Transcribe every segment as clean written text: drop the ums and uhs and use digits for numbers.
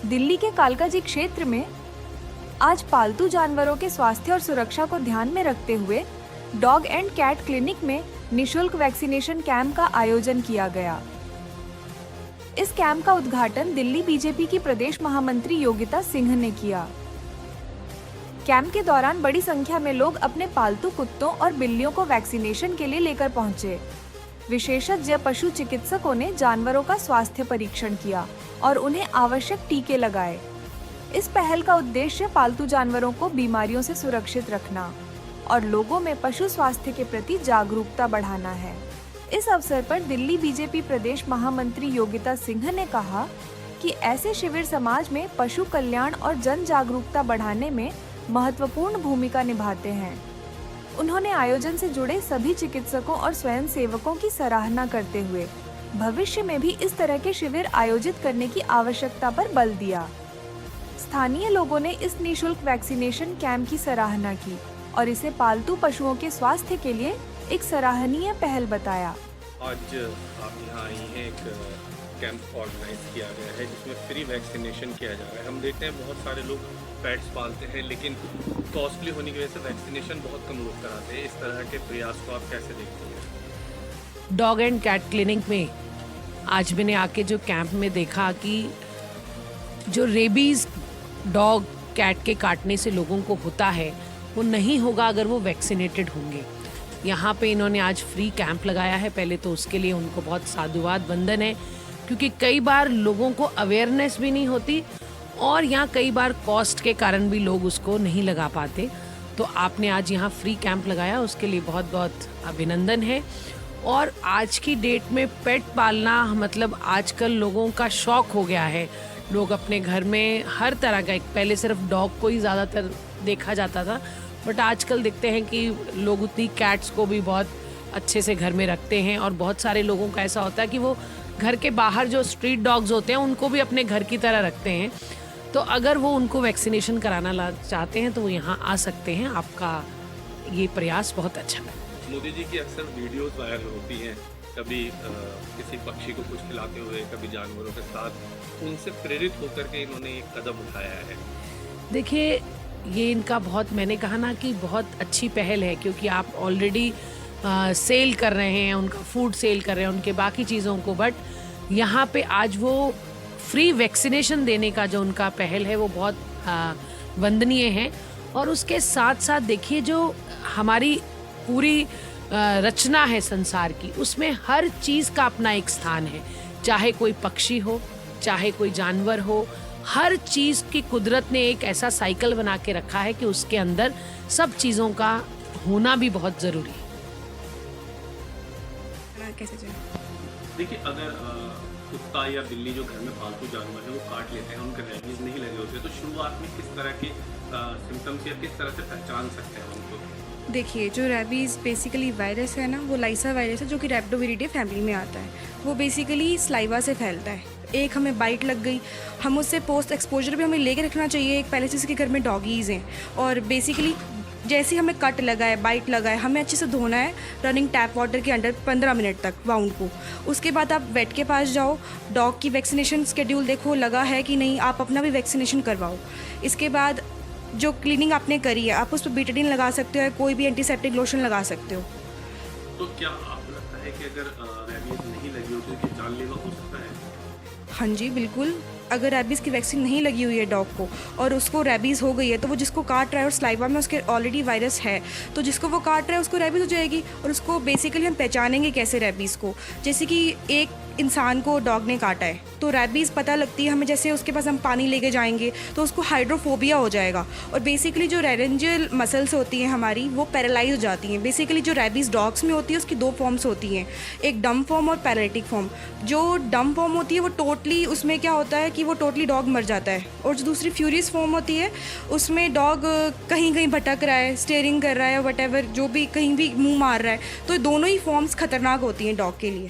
दिल्ली के कालकाजी क्षेत्र में आज पालतू जानवरों के स्वास्थ्य और सुरक्षा को ध्यान में रखते हुए डॉग एंड कैट क्लिनिक में निशुल्क वैक्सीनेशन कैंप का आयोजन किया गया। इस कैंप का उद्घाटन दिल्ली बीजेपी की प्रदेश महामंत्री योगिता सिंह ने किया। कैंप के दौरान बड़ी संख्या में लोग अपने पालतू कुत्तों और बिल्लियों को वैक्सीनेशन के लिए लेकर पहुंचे। विशेषज्ञ पशु चिकित्सकों ने जानवरों का स्वास्थ्य परीक्षण किया और उन्हें आवश्यक टीके लगाए। इस पहल का उद्देश्य पालतू जानवरों को बीमारियों से सुरक्षित रखना और लोगों में पशु स्वास्थ्य के प्रति जागरूकता बढ़ाना है। इस अवसर पर दिल्ली बीजेपी प्रदेश महामंत्री योगिता सिंह ने कहा कि ऐसे शिविर समाज में पशु कल्याण और जन जागरूकता बढ़ाने में महत्वपूर्ण भूमिका निभाते हैं। उन्होंने आयोजन से जुड़े सभी चिकित्सकों और स्वयं सेवकों की सराहना करते हुए भविष्य में भी इस तरह के शिविर आयोजित करने की आवश्यकता पर बल दिया। स्थानीय लोगों ने इस निशुल्क वैक्सीनेशन कैंप की सराहना की और इसे पालतू पशुओं के स्वास्थ्य के लिए एक सराहनीय पहल बताया। आज आप यहाँ आई हैं, एक कैंप ऑर्गेनाइज किया गया है जिसमें फ्री वैक्सीनेशन किया जा रहा है। हम देखते हैं बहुत सारे लोग पेट्स पालते हैं लेकिन कॉस्टली होने की वजह से वैक्सीनेशन बहुत कम लोग कराते हैं। इस तरह के प्रयास को आप कैसे देखते हैं? डॉग एंड कैट क्लिनिक में आज मैंने आके जो कैंप में देखा कि जो रेबीज डॉग कैट के काटने से लोगों को होता है वो नहीं होगा अगर वो वैक्सीनेटेड होंगे। यहाँ पे इन्होंने आज फ्री कैंप लगाया है। पहले तो उसके लिए उनको बहुत साधुवाद वंदन है, क्योंकि कई बार लोगों को अवेयरनेस भी नहीं होती और यहाँ कई बार कॉस्ट के कारण भी लोग उसको नहीं लगा पाते। तो आपने आज यहाँ फ्री कैंप लगाया, उसके लिए बहुत बहुत अभिनंदन है। और आज की डेट में पेट पालना मतलब आजकल लोगों का शौक हो गया है। लोग अपने घर में हर तरह का, पहले सिर्फ डॉग को ही ज़्यादातर देखा जाता था, बट आजकल देखते हैं कि लोग उतनी कैट्स को भी बहुत अच्छे से घर में रखते हैं। और बहुत सारे लोगों का ऐसा होता है कि वो घर के बाहर जो स्ट्रीट डॉग्स होते हैं उनको भी अपने घर की तरह रखते हैं। तो अगर वो उनको वैक्सीनेशन कराना चाहते हैं तो वो यहाँ आ सकते हैं। आपका ये प्रयास बहुत अच्छा है। मोदी जी की अक्सर वीडियोस वायरल होती हैं, कभी किसी पक्षी को कुछ खिलाते हुए, कभी जानवरों के साथ। उनसे प्रेरित होकर के इन्होंने एक कदम उठाया है। देखिए, ये इनका बहुत, मैंने कहा ना कि बहुत अच्छी पहल है, क्योंकि आप ऑलरेडी सेल कर रहे हैं, उनका फूड सेल कर रहे हैं, उनके बाकी चीज़ों को, बट यहाँ पे आज वो फ्री वैक्सीनेशन देने का जो उनका पहल है वो बहुत वंदनीय है। और उसके साथ साथ देखिए, जो हमारी पूरी रचना है संसार की, उसमें हर चीज़ का अपना एक स्थान है। चाहे कोई पक्षी हो, चाहे कोई जानवर हो, हर चीज़ की कुदरत ने एक ऐसा साइकिल बना के रखा है कि उसके अंदर सब चीज़ों का होना भी बहुत ज़रूरी है। देखिए, अगर कुत्ता या बिल्ली जो घर में पालतू जानवर है वो काट लेते हैं, उनके रैबीज नहीं लगे होते, तो शुरुआत में किस तरह के सिम्टम्स या किस तरह से पहचान सकते हैं उनको? देखिए, जो रैबीज़ बेसिकली वायरस है ना, वो लाइसा वायरस है जो कि रैप्टोविरिडे फैमिली में आता है। वो बेसिकली स्लाइवा से फैलता है। एक हमें बाइट लग गई, हम उससे पोस्ट एक्सपोजर भी हमें लेके रखना चाहिए। एक पहले से किसी के घर में डॉगीज़ हैं और बेसिकली जैसे हमें कट लगा है, बाइट लगा है, हमें अच्छे से धोना है रनिंग टैप वाटर के अंडर 15 मिनट तक वाउंड को। उसके बाद आप वेट के पास जाओ, डॉग की वैक्सीनेशन स्केड्यूल देखो लगा है कि नहीं, आप अपना भी वैक्सीनेशन करवाओ। इसके बाद जो क्लीनिंग आपने करी है, आप उस पर बीटाडीन लगा सकते हो या कोई भी एंटीसेप्टिक लोशन लगा सकते हो। तो क्या आपको लगता है कि अगर रैबीज नहीं लगी हो तो जानलेवा हो सकता है? हाँ जी, बिल्कुल। अगर रैबीज़ की वैक्सीन नहीं लगी हुई है डॉग को और उसको रैबीज़ हो गई है, तो वो जिसको काट रहा है और स्लाइवा में उसके ऑलरेडी वायरस है, तो जिसको वो काट रहा है उसको रैबीज़ हो जाएगी। और उसको बेसिकली हम पहचानेंगे कैसे रैबीज़ को? जैसे कि एक इंसान को डॉग ने काटा है तो रैबीज़ पता लगती है हमें, जैसे उसके पास हम पानी लेके जाएंगे तो उसको हाइड्रोफोबिया हो जाएगा और बेसिकली जो रेरेंजियल मसल्स होती हैं हमारी, वो पैरालाइज हो जाती हैं। बेसिकली जो रैबीज़ डॉग्स में होती है उसकी दो फॉर्म्स होती हैं, एक डम फॉर्म और पैरालिटिक फॉर्म। जो डम फॉर्म होती है वो टोटली, उसमें क्या होता है कि वो टोटली डॉग मर जाता है, और जो दूसरी फ्यूरियस फॉर्म होती है उसमें डॉग कहीं कहीं भटक रहा है, स्टेयरिंग कर रहा है, वट जो भी कहीं भी मुँह मार रहा है। तो दोनों ही फॉर्म्स खतरनाक होती हैं डॉग के लिए।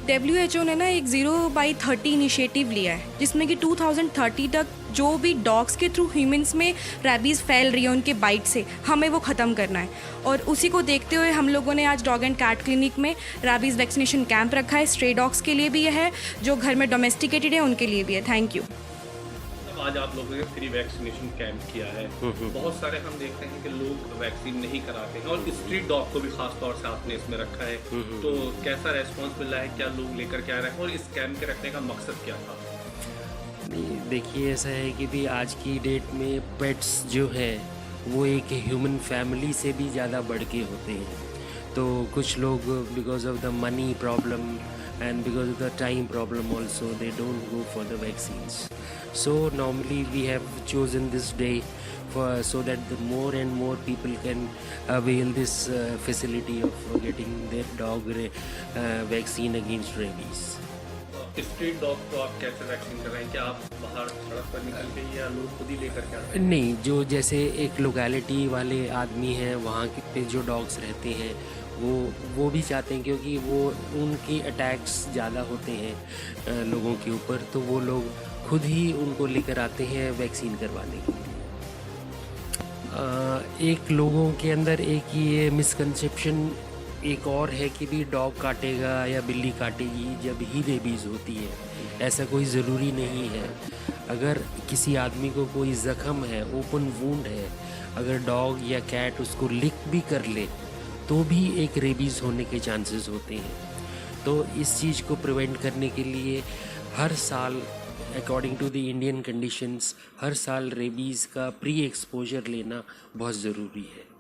WHO ने ना एक 0/30 इनिशिएटिव लिया है जिसमें कि 2030 तक जो भी डॉग्स के थ्रू ह्यूमंस में रैबीज़ फैल रही है उनके बाइट से, हमें वो ख़त्म करना है। और उसी को देखते हुए हम लोगों ने आज डॉग एंड कैट क्लिनिक में रैबीज़ वैक्सीनेशन कैंप रखा है। स्ट्रे डॉग्स के लिए भी यह है, जो घर में डोमेस्टिकेटेड है उनके लिए भी है। Thank you. आज आप लोगों ने फ्री वैक्सीनेशन कैंप किया है। बहुत सारे हम देखते हैं कि लोग वैक्सीन नहीं कराते हैं और स्ट्रीट डॉग को भी खास तौर से आपने इसमें रखा है। तो कैसा रेस्पॉन्स मिल रहा है, क्या लोग लेकर के आ रहे हैं और इस कैंप के रखने का मकसद क्या था? नहीं, देखिए ऐसा है कि भी आज की डेट में पेट्स जो है वो एक ह्यूमन फैमिली से भी ज़्यादा बढ़ के होते हैं। तो कुछ लोग because of the money problem and because of the time problem also they don't go for the vaccines. So normally we have chosen this day so that the more and more people can avail this facility of getting their dog vaccine against rabies. Street dog को आप कैसे vaccine कर रहे हैं? क्या आप बाहर सड़क पर निकल के या लोग खुद ही लेकर के आते हैं? नहीं, जो जैसे एक लोकेलिटी वाले आदमी हैं वहाँ पे जो डॉग्स रहते हैं वो भी चाहते हैं, क्योंकि वो उनकी अटैक्स ज़्यादा होते हैं लोगों के ऊपर, तो वो लोग खुद ही उनको लेकर आते हैं वैक्सीन करवाने के लिए। एक लोगों के अंदर एक ये मिसकंसेप्शन एक और है कि भी डॉग काटेगा या बिल्ली काटेगी जब ही रेबीज़ होती है। ऐसा कोई ज़रूरी नहीं है। अगर किसी आदमी को कोई ज़ख़म है, ओपन वूंड है, अगर डॉग या कैट उसको लिक भी कर ले तो भी एक रेबीज़ होने के चांसेस होते हैं। तो इस चीज़ को प्रिवेंट करने के लिए हर साल according to the Indian conditions हर साल रेबीज़ का प्री एक्सपोजर लेना बहुत ज़रूरी है।